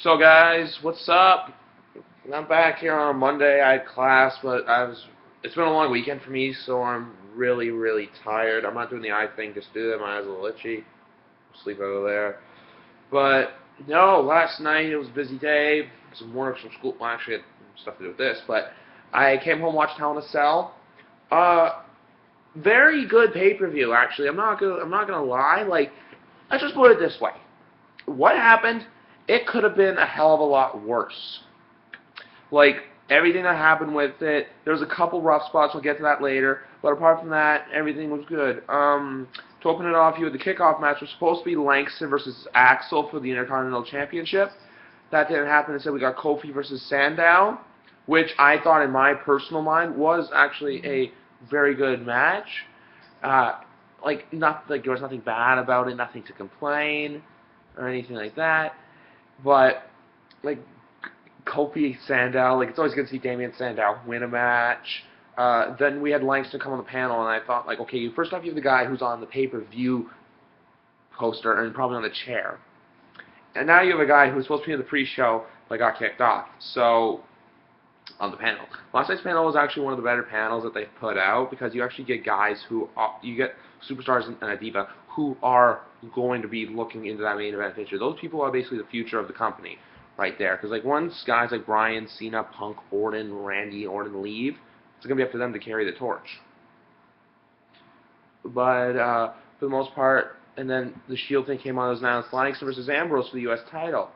So guys, what's up? I'm back here on Monday. I had class, but it's been a long weekend for me, so I'm really tired. I'm not doing the eye thing, just do it. My eyes are a little itchy. Sleep over there. But no, last night it was a busy day. Some work, some school. Well, actually, I had stuff to do with this, but I came home, watched Hell in a Cell. Very good pay-per-view, actually. I'm not gonna lie. Like, let's just put it this way. What happened? It could have been a hell of a lot worse. Like, everything that happened with it, there was a couple rough spots, we'll get to that later, but apart from that, everything was good. To open it off, you had the kickoff match, was supposed to be Langston versus Axel for the Intercontinental Championship. That didn't happen, instead we got Kofi versus Sandow, which I thought in my personal mind was actually a very good match. Like there was nothing bad about it, nothing to complain, or anything like that. But, like, Kofi Sandow, like, it's always good to see Damien Sandow win a match. Then we had Langston come on the panel, and I thought, like, okay, first off, you have the guy who's on the pay-per-view poster and probably on the chair. And now you have a guy who's supposed to be in the pre-show but got kicked off. So, on the panel. Last night's panel was actually one of the better panels that they've put out because you actually get guys who, you get superstars and a diva who are going to be looking into that main event picture. Those people are basically the future of the company right there. Because like once guys like Bryan, Cena, Punk, Orton, Randy Orton leave, it's going to be up to them to carry the torch. But for the most part, and then the Shield thing came on, it was announced Langston versus Ambrose for the U.S. title.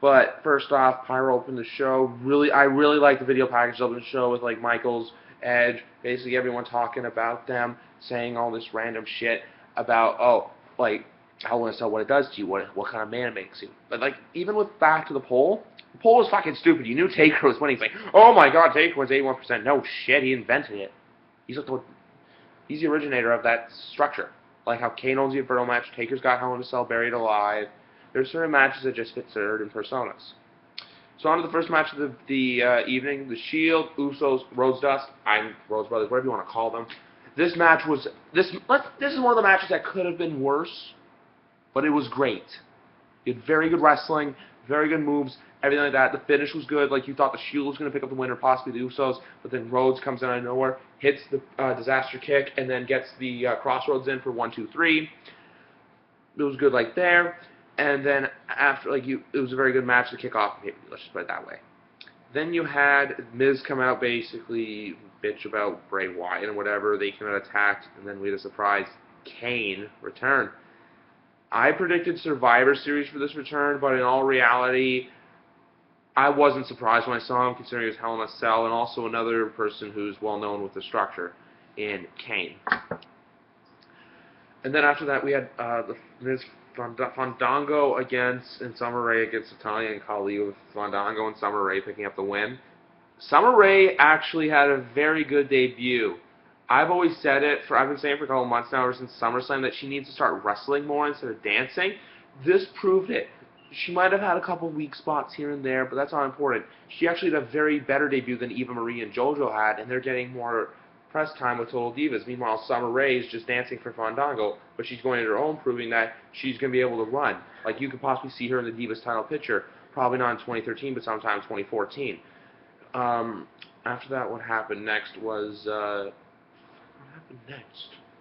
But first off, Pyro opened the show. I really like the video package of the show with like Michaels, Edge, basically everyone talking about them, saying all this random shit about like Hell in a Cell, what it does to you, what kind of man it makes you. But like even with back to the poll was fucking stupid. You knew Taker was winning. It's like, oh my god, Taker was 81%. No shit, he invented it. He's the originator of that structure. Like how Kane owns the Inferno match, Taker's got Hell in a Cell buried alive. There's certain matches that just fit certain personas. So on to the first match of the evening, the Shield, Usos, Rhodes Brothers, whatever you want to call them. This match was this is one of the matches that could have been worse, but it was great. You had very good wrestling, very good moves, everything like that. The finish was good. Like you thought the Shield was going to pick up the winner, possibly the Usos, but then Rhodes comes in out of nowhere, hits the disaster kick, and then gets the Crossroads in for 1, 2, 3. It was good like there. And then after, it was a very good match to kick off. Let's just put it that way. Then you had Miz come out, basically bitch about Bray Wyatt and whatever. They came out attacked, and then we had a surprise Kane return. I predicted Survivor Series for this return, but in all reality, I wasn't surprised when I saw him, considering he was Hell in a Cell, and also another person who's well known with the structure in Kane. And then after that, we had the Miz Fandango and Summer Rae against Natalya and Khali, with Fandango and Summer Rae picking up the win. Summer Rae actually had a very good debut. I've always said it, I've been saying for a couple months now, ever since SummerSlam, that she needs to start wrestling more instead of dancing. This proved it. She might have had a couple weak spots here and there, but that's not important. She actually had a very better debut than Eva Marie and JoJo had, and they're getting more press time with Total Divas. Meanwhile, Summer Rae is just dancing for Fandango, but she's going at her own, proving that she's going to be able to run. Like, you could possibly see her in the Divas title picture, probably not in 2013, but sometime in 2014. After that, what happened next was,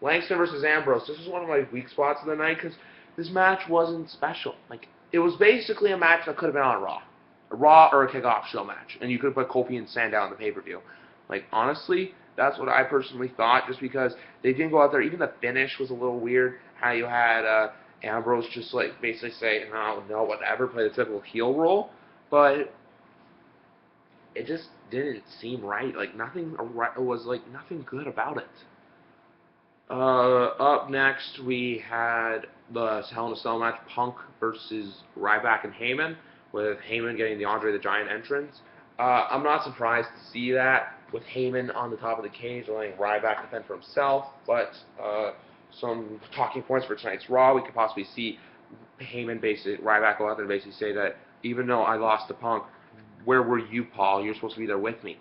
Langston versus Ambrose. This was one of my weak spots of the night, because this match wasn't special. Like, it was basically a match that could have been on Raw. A Raw or a kickoff show match, and you could have put Kofi and Sandow on the pay-per-view. Like, honestly, that's what I personally thought, just because they didn't go out there. Even the finish was a little weird, how you had Ambrose just, like, basically say, no, whatever, play the typical heel role, but it just didn't seem right. Like, nothing good about it. Up next, we had the Hell in a Cell match, Punk versus Ryback and Heyman, with Heyman getting the Andre the Giant entrance. I'm not surprised to see that, with Heyman on the top of the cage, letting Ryback defend for himself, but some talking points for tonight's Raw, we could possibly see Ryback go out there and basically say that, even though I lost to Punk, where were you, Paul? You're supposed to be there with me.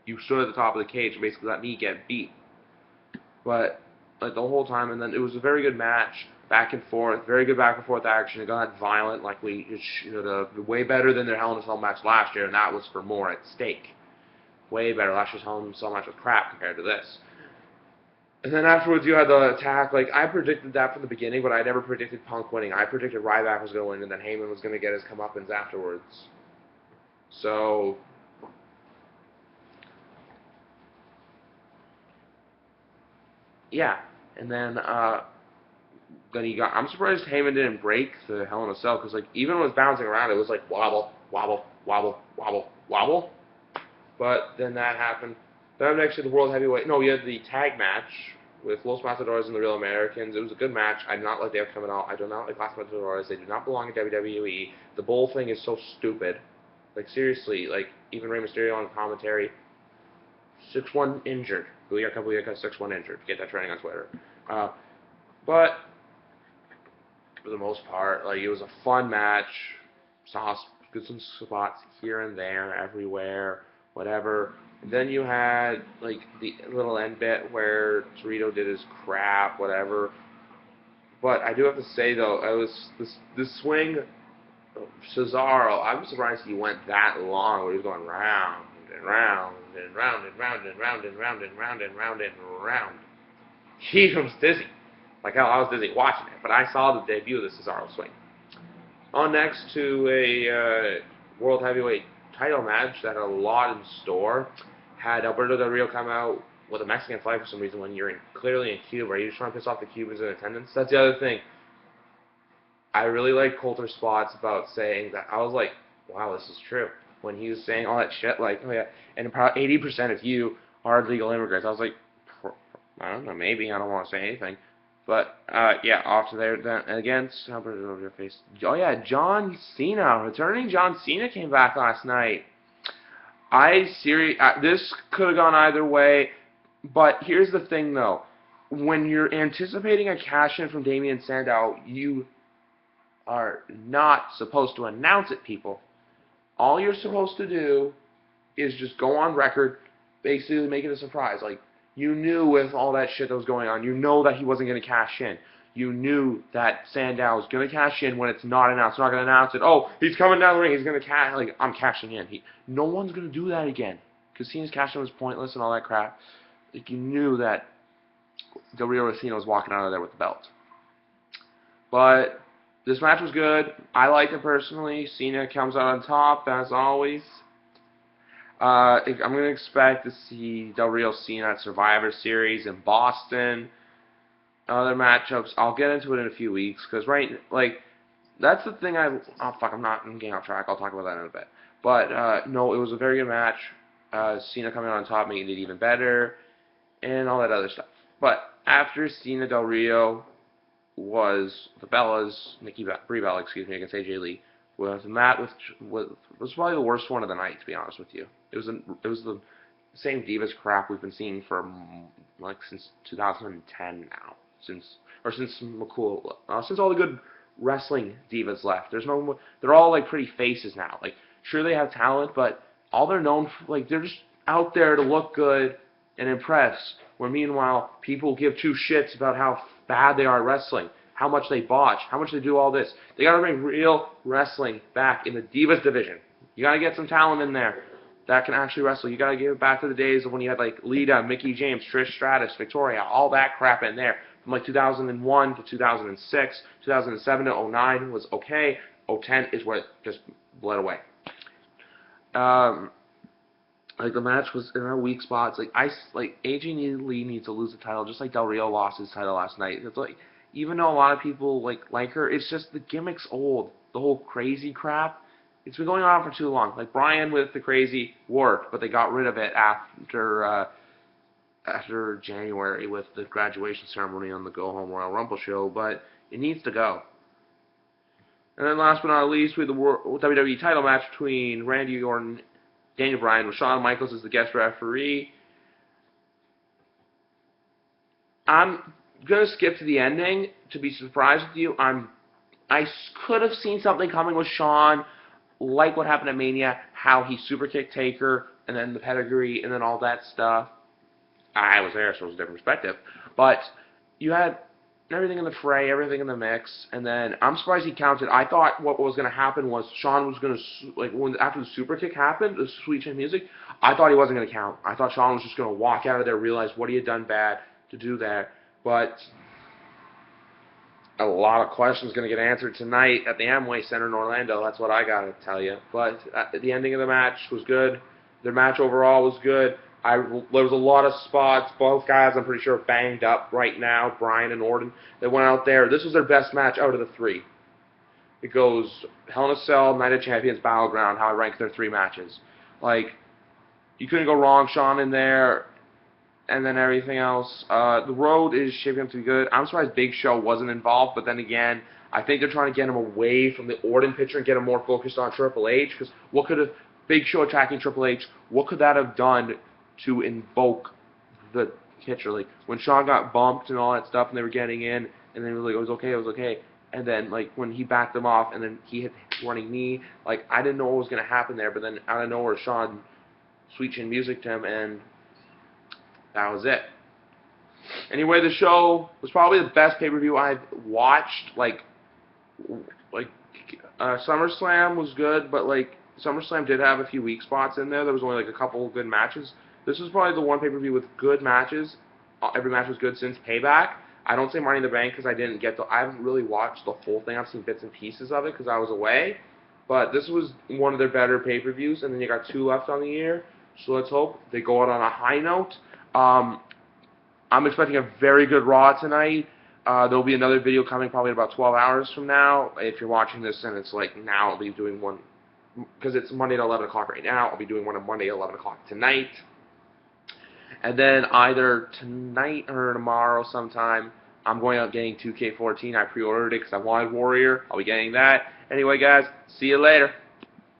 You stood at the top of the cage and basically let me get beat. But, like, the whole time, and then it was a very good match. back and forth, very good back and forth action. It got violent, like it should have. Way better than their Hell in a Cell match last year, and that was for more at stake. Way better. Last year's Hell in a Cell match was crap compared to this. And then afterwards, you had the attack. Like, I predicted that from the beginning, but I never predicted Punk winning. I predicted Ryback was going to win, and then Heyman was going to get his comeuppance afterwards. So, yeah. And then he got. I'm surprised Heyman didn't break the Hell in a Cell, because like even when it was bouncing around, it was like wobble, wobble, wobble, wobble, wobble. But then that happened. Then next to the World Heavyweight. No, we had the tag match with Los Matadores and the Real Americans. It was a good match. I do not like the outcome at all. I do not like Los Matadores. They do not belong in WWE. The bull thing is so stupid. Like, seriously, like, even Rey Mysterio on commentary. 6-1 injured. We got a couple of years 6-1 injured. Get that trending on Twitter. But for the most part, like, it was a fun match. Saw good some spots here and there, everywhere, whatever. And then you had like the little end bit where Torito did his crap, whatever. But I do have to say though, I was this swing, Cesaro. I'm surprised he went that long. Where he was going round and round and round and round and round and round and round and round and round. He was dizzy. Like hell, I was dizzy watching it. But I saw the debut of the Cesaro swing. On next to a World Heavyweight title match that had a lot in store. Had Alberto Del Rio come out with a Mexican flag for some reason when you're clearly in Cuba. Are you just trying to piss off the Cubans in attendance? That's the other thing. I really like Coulter's spots about saying that. I was like, wow, this is true. When he was saying all that shit, like, oh yeah, and about 80% of you are legal immigrants. I was like, I don't know, maybe. I don't want to say anything. But, yeah, off to there. Then against, oh yeah, John Cena. Returning John Cena came back last night. This could have gone either way, but here's the thing though. When you're anticipating a cash-in from Damien Sandow, you are not supposed to announce it, people. All you're supposed to do is just go on record, basically make it a surprise. Like, you knew with all that shit that was going on, you know that he wasn't going to cash in. You knew that Sandow was going to cash in when it's not announced. They're not going to announce it. Oh, he's coming down the ring. He's going to cash. Like, I'm cashing in. No one's going to do that again. Because Cena's cash in was pointless and all that crap. Like, you knew that Del Rio Cena was walking out of there with the belt. But this match was good. I liked it personally. Cena comes out on top, as always. I'm going to expect to see Del Rio Cena at Survivor Series in Boston. Other matchups, I'll get into it in a few weeks, because that's the thing I'm getting off track, I'll talk about that in a bit. But, no, it was a very good match, Cena coming on top, making it even better, and all that other stuff. But, after Cena Del Rio was the Bellas, Brie Bella, against AJ Lee, was probably the worst one of the night, to be honest with you. It was the same Divas crap we've been seeing for, since 2010 now. Since McCool, since all the good wrestling divas left. They're all pretty faces now. Sure they have talent, but all they're known for, they're just out there to look good and impress. Where meanwhile, people give two shits about how bad they are at wrestling, how much they botch, how much they do all this. They gotta bring real wrestling back in the divas division. You gotta get some talent in there that can actually wrestle. You gotta give it back to the days of when you had Lita, Mickie James, Trish Stratus, Victoria, all that crap in there. From 2001 to 2006, 2007 to 09 was okay. 010 is where it just bled away. The match was in our weak spots. AJ Lee needs to lose the title, just like Del Rio lost his title last night. It's even though a lot of people like her, it's just the gimmick's old. The whole crazy crap, it's been going on for too long. Brian with the crazy worked, but they got rid of it after January with the graduation ceremony on the Go Home Royal Rumble show, but it needs to go. And then last but not least, we had the WWE title match between Randy Orton and Daniel Bryan with Shawn Michaels as the guest referee. I'm going to skip to the ending to be surprised with you. I could have seen something coming with Shawn, like what happened at Mania, how he super kicked Taker, and then the pedigree, and then all that stuff. I was there, so it was a different perspective. But you had everything in the fray, everything in the mix, and then I'm surprised he counted. I thought what was going to happen was Shawn was going to, like, when after the super kick happened, the sweet chin music, I thought he wasn't going to count. I thought Shawn was just going to walk out of there, realize what he had done bad to do that, but a lot of questions going to get answered tonight at the Amway Center in Orlando. That's what I got to tell you. But the ending of the match was good. Their match overall was good. There was a lot of spots. Both guys, I'm pretty sure, banged up right now. Bryan and Orton. They went out there. This was their best match out of the three. It goes Hell in a Cell, Night of Champions, Battleground, how I rank their three matches. Like, you couldn't go wrong. Shawn in there, and then everything else. The road is shaping up to be good. I'm surprised Big Show wasn't involved, but then again, I think they're trying to get him away from the Orton picture and get him more focused on Triple H, because what could have Big Show attacking Triple H, what could that have done to invoke the picture? Like, when Shawn got bumped and all that stuff, and they were getting in, and then it was okay, and then, like, when he backed them off, and then he hit the running knee, like, I didn't know what was going to happen there, but then out of nowhere, Shawn sweet chin music to him, and that was it. Anyway, the show was probably the best pay-per-view I've watched. Like SummerSlam was good, but, like, SummerSlam did have a few weak spots in there. There was only, like, a couple of good matches. This was probably the one pay-per-view with good matches. Every match was good since Payback. I don't say Money in the Bank because I haven't really watched the whole thing. I've seen bits and pieces of it because I was away. But this was one of their better pay-per-views, and then you got two left on the year. So let's hope they go out on a high note. I'm expecting a very good Raw tonight. There'll be another video coming probably about 12 hours from now. If you're watching this and it's like now, I'll be doing one, because it's Monday at 11 o'clock right now. I'll be doing one on Monday at 11 o'clock tonight. And then either tonight or tomorrow sometime, I'm going out getting 2K14. I pre-ordered it because I wanted Warrior. I'll be getting that. Anyway, guys, see you later.